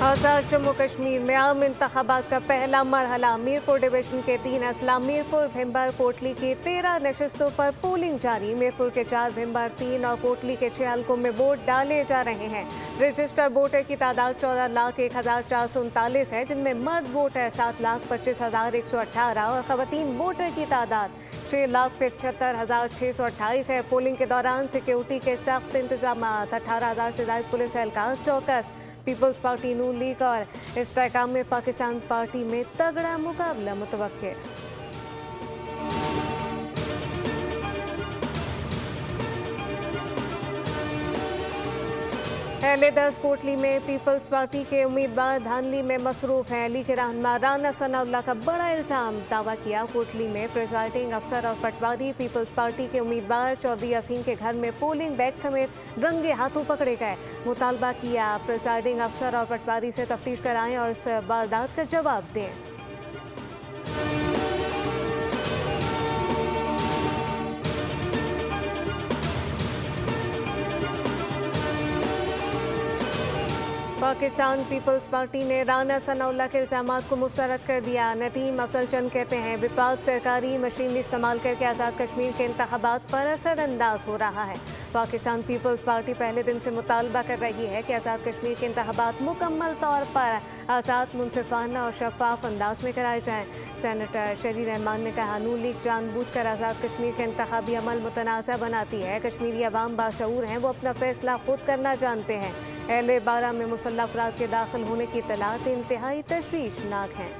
आज़ाद जम्मू कश्मीर में आम इंतखाबात का पहला मरहला। मीरपुर डिवीजन के 3 अजला, मीरपुर, भिम्बर, कोटली की 13 नशस्तों पर पोलिंग जारी। मीरपुर के 4, भिम्बर 3 और कोटली के 6 हल्कों में वोट डाले जा रहे हैं। रजिस्टर्ड वोटर की तादाद 14,01,439 है, जिनमें मर्द वोटर 7,25,118 और खवातीन वोटर की तादाद 6,75,628 है। पोलिंग के दौरान सिक्योरिटी के सख्त इंतजाम, 18,000 से ज्यादा पुलिस एहलकार चौकस। पीपल्स पार्टी, नून लीग और इस्तेहकाम में पाकिस्तान पार्टी में तगड़ा मुकाबला मुतवक्के। अहले 10 कोटली में पीपल्स पार्टी के उम्मीदवार धानली में मसरूफ हैं। लीग के रहनुमा राना सनाउल्लाह का बड़ा इल्जाम, दावा किया कोटली में प्रिजाइडिंग अफसर और पटवारी पीपल्स पार्टी के उम्मीदवार चौधरी यासीन के घर में पोलिंग बैग समेत रंगे हाथों पकड़े गए। मुतालबा किया प्रिजाइडिंग अफसर और पटवारी से तफ्तीश कराएं और इस वारदात का जवाब दें। पाकिस्तान पीपल्स पार्टी ने राना सनाउल्लाह के इल्जामात को मुस्तरद कर दिया। नदीम अफजल चंद कहते हैं विफाक सरकारी मशीनरी इस्तेमाल करके आज़ाद कश्मीर के इंतखाबात पर असरअंदाज हो रहा है। पाकिस्तान पीपल्स पार्टी पहले दिन से मुतालबा कर रही है कि आज़ाद कश्मीर के इंतखाबात मुकम्मल तौर पर आज़ाद, मुनसिफाना और शफाफ अंदाज में कराए जाएँ। सेनेटर शरी रहमान ने कहा नून लीग जानबूझकर आज़ाद कश्मीर के इंतखाबी अमल मुतनाज़ा बनाती है। कश्मीरी अवाम बाशऊर हैं, वो अपना फैसला खुद करना जानते हैं। अहले 12 में मुसल्लह अफराद के दाखिल होने की इत्तलात इंतहाई तशवीशनाक हैं।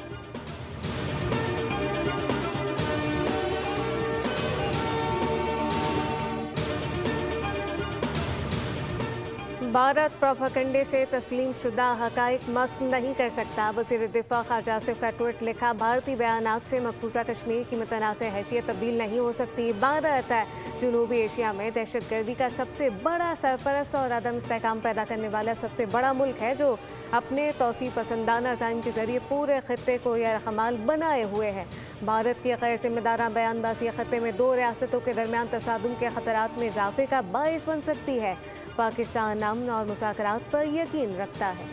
भारत प्रोपेगेंडे से तस्लीम शुदा हकाइक मस्क नहीं कर सकता। वज़ीर दिफा ख़ाजा आसिफ का ट्वीट लिखा, भारतीय बयानात से मकबूजा कश्मीर की मुतनाज़ हैसियत तब्दील नहीं हो सकती। भारत जनूबी एशिया में दहशतगर्दी का सबसे बड़ा सरपरस्त और अदम इस्तेहकाम पैदा करने वाला सबसे बड़ा मुल्क है, जो अपने तौसी पसंदाना ज़ाइम के ज़रिए पूरे ख़त्ते को यरग़माल बनाए हुए है। भारत की गैर जिम्मेदाराना बयानबाजी ख़त्ते में 2 रियासतों के दरमियान तसादुम के ख़तरात में इजाफे का बाइस बन सकती है। पाकिस्तान अमन और मुज़ाकरात पर यकीन रखता है।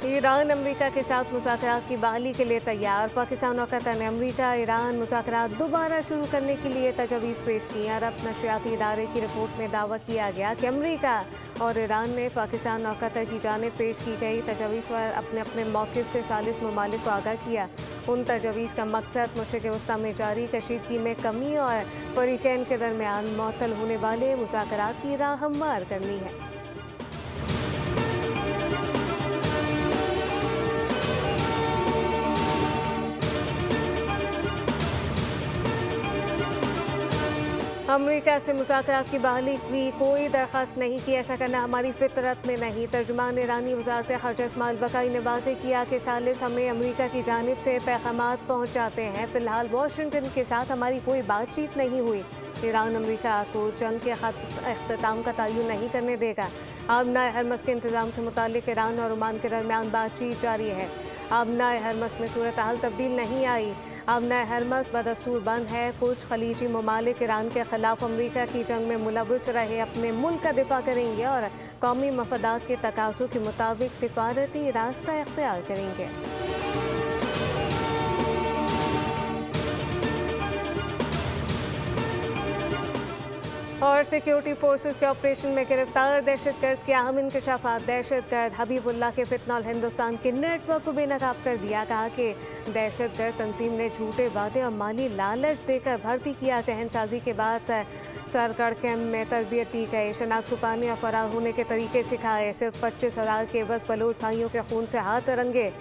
ईरान अमेरिका के साथ मुज़ाकरात की बहाली के लिए तैयार। पाकिस्तान और कतर ने अमेरिका ईरान मुज़ाकरात दोबारा शुरू करने के लिए तजवीज़ पेश की। अरब नशरियाती इदारे की रिपोर्ट में दावा किया गया कि अमेरिका और ईरान ने पाकिस्तान और कतर की जानिब पेश की गई तजवीज़ पर अपने अपने मौक़िफ़ से सालिस ममालिक को आगाह किया। उन तजवीज़ का मकसद मशरिक़ वस्ता में जारी कशीदगी में कमी और फ़रीक़ैन के दरमियान मुअत्तल होने वाले मुज़ाकरात की राह हमवार करनी है। अमेरिका से मुज़ाकरात की बहाली की कोई दरख्वास्त नहीं की, ऐसा करना हमारी फितरत में नहीं। तर्जुमान ईरानी वज़ारत ख़ारजा इस्माइल बक़ाई ने वाज़ेह किया कि सालिस हमें अमेरिका की जानिब से पैगामात पहुँचाते हैं। फ़िलहाल वाशिंगटन के साथ हमारी कोई बातचीत नहीं हुई। ईरान अमेरिका को जंग के अख्ताम का तयन नहीं करने देगा। आबनाए हरमस के इंतज़ाम से मुताल्लिक़ ईरान और ओमान के दरमियान बातचीत जारी है। आबनाए हरमस में सूरत हाल तब्दील नहीं आई। आबनाए हरमस बदस्तूर बंद है। कुछ खलीजी ममालिक ईरान के ख़िलाफ़ अमेरिका की जंग में मुलव्वस रहे अपने मुल्क का दिफा करेंगे और कौमी मफादात के तकाज़ों के मुताबिक सिफारती रास्ता इख्तियार करेंगे। और सिक्योरिटी फोर्सेस के ऑपरेशन में गिरफ्तार दहशतगर्द के अहम इंकशाफात। दहशतगर्द हबीबुल्लाह के फितनल हिंदुस्तान के नेटवर्क को बेनकाब कर दिया। कहा कि दहशतगर्द तंजीम ने झूठे वादे और माली लालच देकर भर्ती किया। जहन साजी के बाद सरगढ़ कैंप में तरबियत दी गई। शनाख्त छुपाने और फरार होने के तरीके सिखाए। सिर्फ 25,000 के बस बलोच भाइयों के खून से हाथ रंगे।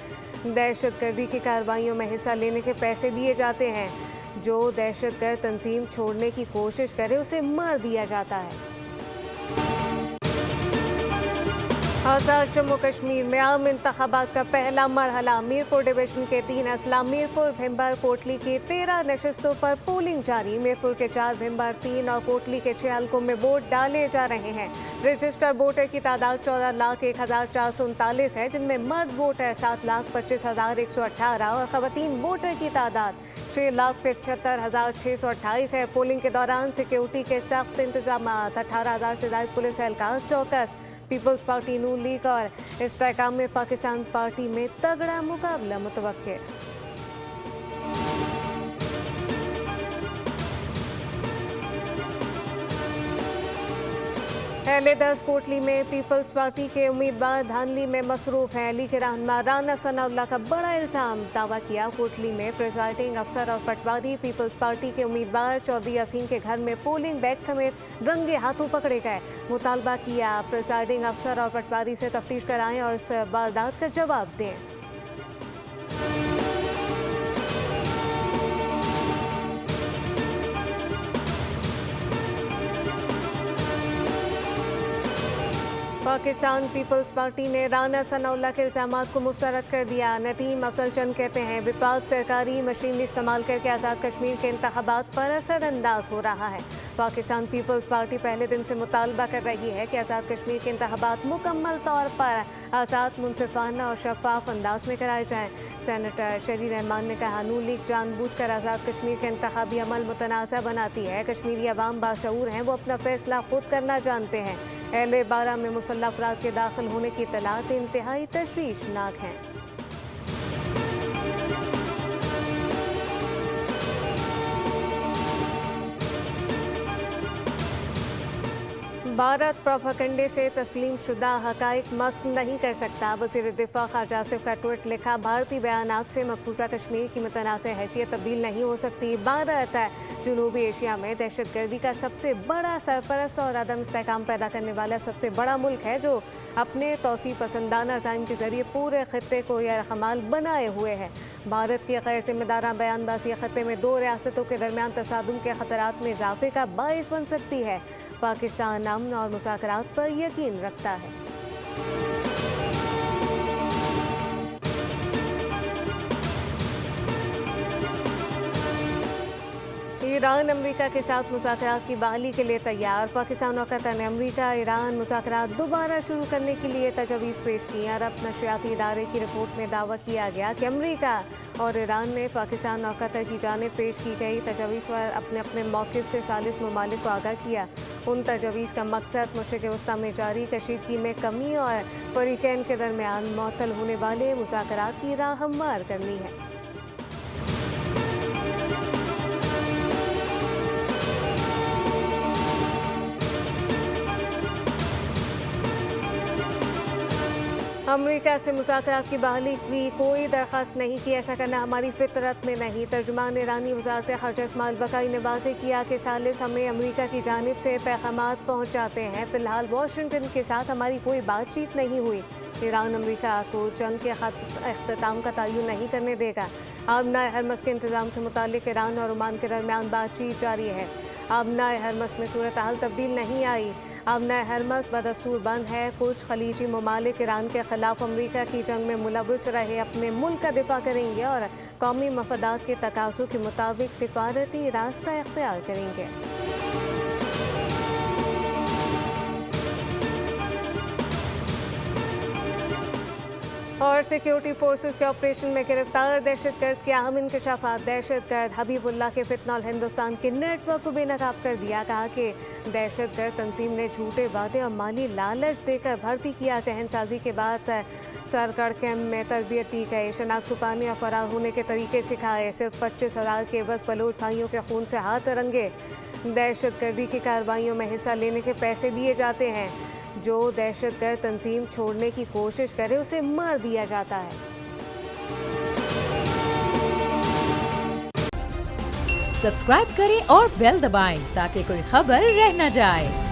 दहशतगर्दी की कार्रवाइयों में हिस्सा लेने के पैसे दिए जाते हैं। जो दहशतगर्द तंजीम छोड़ने की कोशिश करे उसे मार दिया जाता है। आज़ाद जम्मू कश्मीर में आम इंतखाबात का पहला मरहला। मीरपुर डिवीजन के 3 अजला मीरपुर, भिम्बर, कोटली की 13 नशस्तों पर पोलिंग जारी। मीरपुर के 4, भिम्बर 3 और कोटली के 6 हलकों में वोट डाले जा रहे हैं। रजिस्टर्ड वोटर की तादाद 14,01,439 है, जिनमें मर्द वोटर 7,25,118 और खवातीन वोटर की तादाद 6,75,628 है। पोलिंग के दौरान सिक्योरिटी के सख्त इंतजाम, 18,000 से ज्यादा पुलिस एहलकार चौकस। पीपल्स पार्टी, नून लीग और इस्तेहकाम में पाकिस्तान पार्टी में तगड़ा मुकाबला मुतवक्के। अहले 10 कोटली में पीपल्स पार्टी के उम्मीदवार धानली में मसरूफ हैं। लीग के रहनुमा राना सनाउल्लाह का बड़ा इल्जाम, दावा किया कोटली में प्रिजाइडिंग अफसर और पटवारी पीपल्स पार्टी के उम्मीदवार चौधरी यासीन के घर में पोलिंग बैग समेत रंगे हाथों पकड़े गए। मुतालबा किया प्रिजाइडिंग अफसर और पटवारी से तफ्तीश कराएं और इस वारदात का जवाब दें। पाकिस्तान पीपल्स पार्टी ने राना सनाउल्लाह के इल्जामात को मुस्तरद कर दिया। नदीम अफजल चंद कहते हैं विफाक सरकारी मशीनरी इस्तेमाल करके आज़ाद कश्मीर के इंतखाबात पर असरअंदाज हो रहा है। पाकिस्तान पीपल्स पार्टी पहले दिन से मुतालबा कर रही है कि आज़ाद कश्मीर के इंतखाबात मुकम्मल तौर पर आज़ाद, मुनसिफाना और शफाफ अंदाज में कराए जाएँ। सेनेटर शरी रहमान ने कहा नून लीग जानबूझकर आज़ाद कश्मीर के इंतखाबी अमल मुतनाज़ा बनाती है। कश्मीरी अवाम बाशऊर हैं, वो अपना फैसला खुद करना जानते हैं। अहले 12 में मुसल्लह अफराद के दाखिल होने की इत्तलात इंतहाई तशवीशनाक हैं। भारत प्रोपेगेंडे से तस्लीम शुदा हकाइक मस्क नहीं कर सकता। वज़ीर दिफा ख़ाजा आसिफ का ट्वीट लिखा, भारतीय बयानात से मकबूजा कश्मीर की मुतनाज़ हैसियत तब्दील नहीं हो सकती। भारत जनूबी एशिया में दहशतगर्दी का सबसे बड़ा सरपरस्त और अदम इस्तेहकाम पैदा करने वाला सबसे बड़ा मुल्क है, जो अपने तौसी पसंदाना ज़ाइम के ज़रिए पूरे खत्ते को यरहमाल बनाए हुए है। भारत की गैर जिम्मेदाराना बयानबाजी खत्ते में 2 रियासतों के दरमियान तसादुम के खतरात में इजाफे का बाइस बन सकती है। पाकिस्तान अमन और मुज़ाकरात पर यकीन रखता है। ईरान अमेरिका के साथ मुज़ाकरात की बहाली के लिए तैयार। पाकिस्तान और कतर ने अमेरिका ईरान मुज़ाकरात दोबारा शुरू करने के लिए तजवीज़ पेश की। अरब नशरियाती इदारे की रिपोर्ट में दावा किया गया कि अमेरिका और ईरान ने पाकिस्तान और कतर की जानिब पेश की गई तजवीज़ पर अपने अपने मौक़िफ़ से सालिस ममालिक को आगाह किया। उन तजवीज़ का मकसद मशरिक़ वस्ता में जारी कशीदगी में कमी और फ़रीक़ैन के दरमियान मुअत्तल होने वाले मुज़ाकरात की राह हमवार करनी है। अमेरिका से मुज़ाकरात की बहाली की कोई दरख्वास्त नहीं की, ऐसा करना हमारी फितरत में नहीं। तर्जुमान ईरानी वज़ारत ख़ारिजा इस्माइल बक़ाई ने वाज़ेह किया कि सालिस हमें अमेरिका की जानिब से पैगामात पहुँचाते हैं। फ़िलहाल वाशिंगटन के साथ हमारी कोई बातचीत नहीं हुई। ईरान अमेरिका को जंग के अख्ताम का तयन नहीं करने देगा। आबनाए हरमस के इंतज़ाम से मुताल्लिक़ ईरान और ओमान के दरमियान बातचीत जारी है। आबनाए हरमस में सूरत हाल तब्दील नहीं आई। आबनाए हरमस बदस्तूर बंद है। कुछ खलीजी ममालिक ईरान के ख़िलाफ़ अमेरिका की जंग में मुलव्वस रहे अपने मुल्क का दिफा करेंगे और कौमी मफादात के तकाज़ों के मुताबिक सिफारती रास्ता इख्तियार करेंगे। और सिक्योरिटी फोर्सेस के ऑपरेशन में गिरफ्तार दहशतगर्द के अहम इंकशाफात। दहशतगर्द हबीबुल्लाह के फितनल हिंदुस्तान के नेटवर्क को बेनकाब कर दिया। कहा कि दहशतगर्द तंजीम ने झूठे वादे और माली लालच देकर भर्ती किया। जहन साजी के बाद सरगढ़ कैंप में तरबियत दी गई। शनाख्त छुपाने और फरार होने के तरीके सिखाए। सिर्फ 25,000 के बस बलोच भाइयों के खून से हाथ रंगे। दहशतगर्दी की कार्रवाइयों में हिस्सा लेने के पैसे दिए जाते हैं। जो दहशतगर्द तंजीम छोड़ने की कोशिश करे उसे मार दिया जाता है। सब्सक्राइब करें और बेल दबाएं ताकि कोई खबर रह न जाए।